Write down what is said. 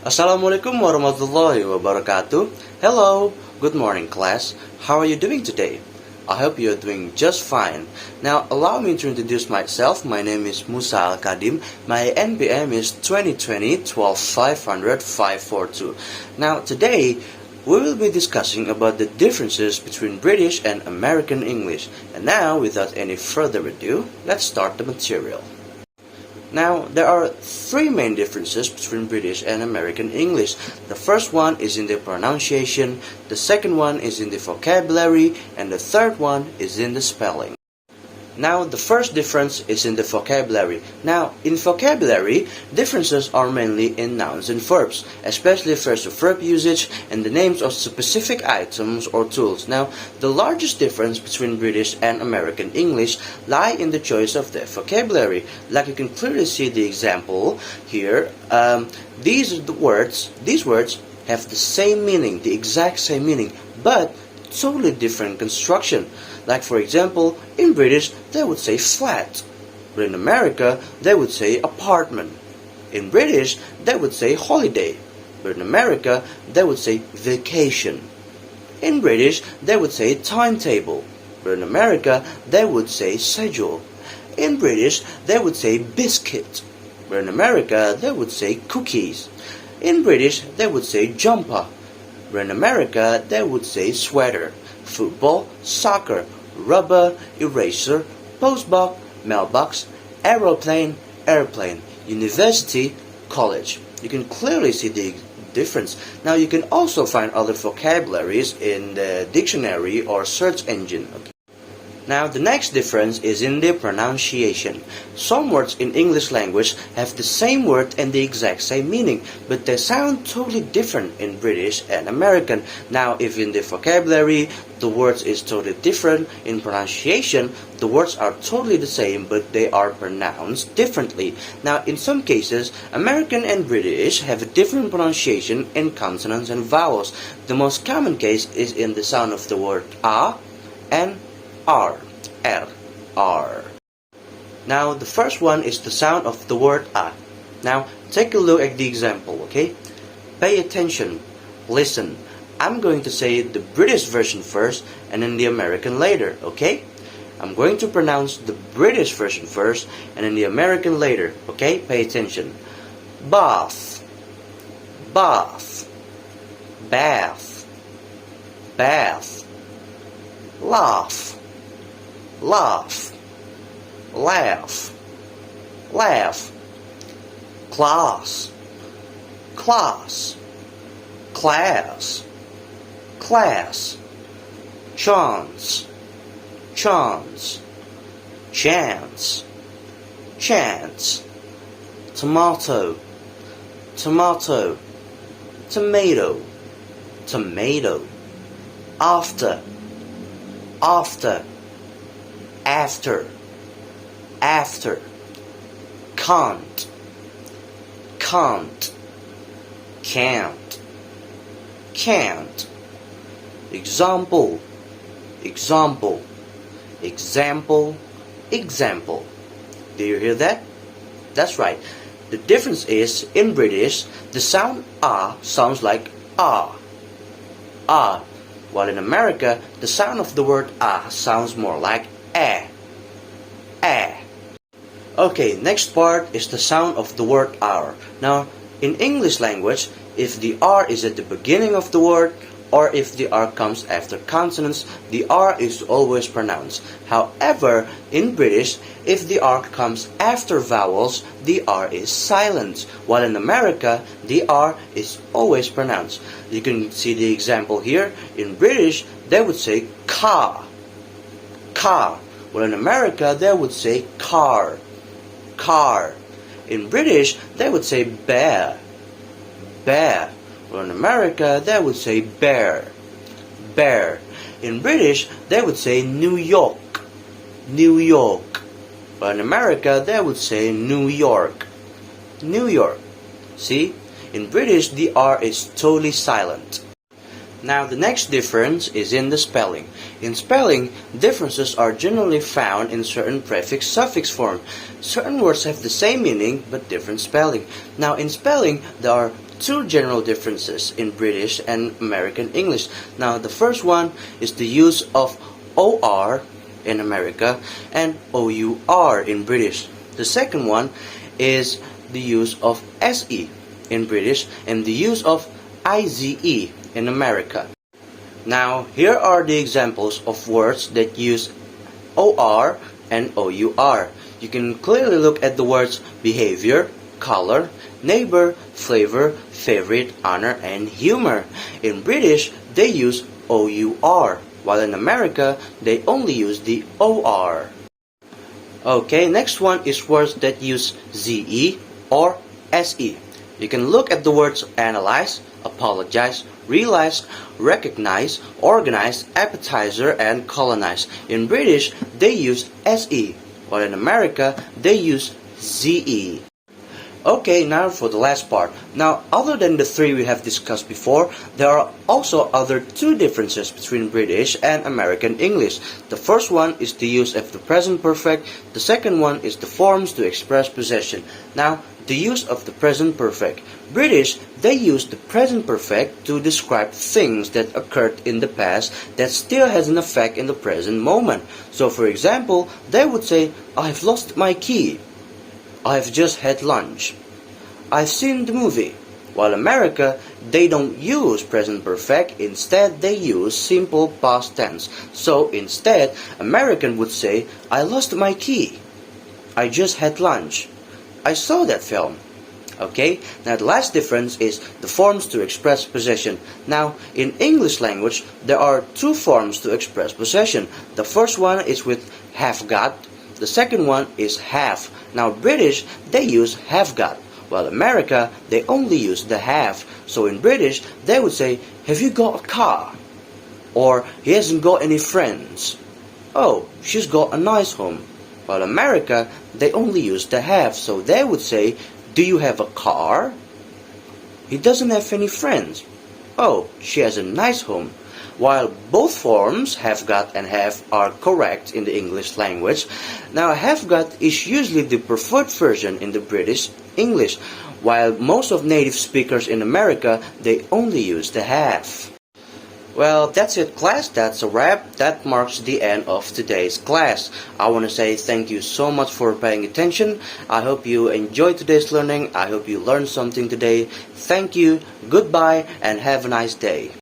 Assalamualaikum warahmatullahi wabarakatuh. Hello, good morning class. How are you doing today? I hope you are doing just fine. Now allow me to introduce myself. My name is Musa Alkhadim. My NPM is 2020-12-500-542. Now today we will be discussing about the differences between British and American English. And now without any further ado, let's start the material. Now, there are three main differences between British and American English. The first one is in the pronunciation, the second one is in the vocabulary, and the third one is in the spelling. Now, the first difference is in the vocabulary. Now, in vocabulary, differences are mainly in nouns and verbs, especially phrase-to-verb usage and the names of specific items or tools. Now, the largest difference between British and American English lie in the choice of the vocabulary. Like you can clearly see the example here. These words have the same meaning, the exact same meaning, but totally different construction. Like for example, in British they would say flat, but in America they would say apartment. In British they would say holiday, but in America they would say vacation. In British they would say timetable, but in America they would say schedule. In British they would say biscuit, but in America they would say cookies. In British they would say jumper, but in America they would say sweater. Football, soccer, rubber, eraser, postbox, mailbox, aeroplane, airplane, university, college. You can clearly see the difference. Now you can also find other vocabularies in the dictionary or search engine. Now the next difference is in the pronunciation. Some words in English language have the same word and the exact same meaning, but they sound totally different in British and American. Now if in the vocabulary the words is totally different, in pronunciation the words are totally the same but they are pronounced differently. Now in some cases American and British have a different pronunciation in consonants and vowels. The most common case is in the sound of the word a and R. Now the first one is the sound of the word a. Now take a look at the example, okay? Pay attention, listen. I'm going to say the British version first and then the American later, okay? I'm going to pronounce the British version first and then the American later, okay? Pay attention. Bath, bath, bath, bath. Laugh, laugh, laugh, laugh. Class, class, class, class. Chance, chance, chance, chance. Tomato, tomato, tomato, tomato. After, after, after, after. Can't, can't, can't, can't. Example, example, example, example. Do you hear that? That's right. The difference is in British the sound ah sounds like ah, ah, while in America the sound of the word ah sounds more like eh, eh. Okay, next part is the sound of the word R. Now, in English language, if the R is at the beginning of the word, or if the R comes after consonants, the R is always pronounced. However, in British, if the R comes after vowels, the R is silent, while in America, the R is always pronounced. You can see the example here. In British, they would say car, car, while in America, they would say car, car. In British, they would say bear, bear. Well, in America, they would say bear, bear. In British, they would say New York, New York. But in America, they would say New York, New York. See? In British, the R is totally silent. Now the next difference is in the spelling. In spelling, differences are generally found in certain prefix-suffix form. Certain words have the same meaning but different spelling. Now in spelling, there are two general differences in British and American English. Now, the first one is the use of OR in America and OUR in British. The second one is the use of SE in British and the use of IZE in America. Now, here are the examples of words that use OR and OUR. You can clearly look at the words behavior, color, neighbor, flavor, favorite, honor, and humor. In British, they use OUR, while in America, they only use the OR. Okay, next one is words that use ZE or SE. You can look at the words analyze, apologize, realize, recognize, organize, appetizer, and colonize. In British, they use SE, while in America, they use ZE. Okay, now for the last part. Now, other than the three we have discussed before, there are also other two differences between British and American English. The first one is the use of the present perfect. The second one is the forms to express possession. Now, the use of the present perfect. British, they use the present perfect to describe things that occurred in the past that still has an effect in the present moment. So, for example, they would say, I've lost my key. I've just had lunch. I've seen the movie. While America, they don't use present perfect, instead they use simple past tense. So instead, American would say, I lost my key. I just had lunch. I saw that film. Okay, now the last difference is the forms to express possession. Now, in English language, there are two forms to express possession. The first one is with have got. The second one is have. Now, British, they use have got, while America, they only use the have. So in British, they would say, have you got a car? Or, he hasn't got any friends. Oh, she's got a nice home. While America, they only use the have. So they would say, do you have a car? He doesn't have any friends. Oh, she has a nice home. While both forms, have got and have, are correct in the English language, now have got is usually the preferred version in the British English, while most of native speakers in America, they only use the have. Well, that's it, class. That's a wrap. That marks the end of today's class. I want to say thank you so much for paying attention. I hope you enjoyed today's learning. I hope you learned something today. Thank you, goodbye, and have a nice day.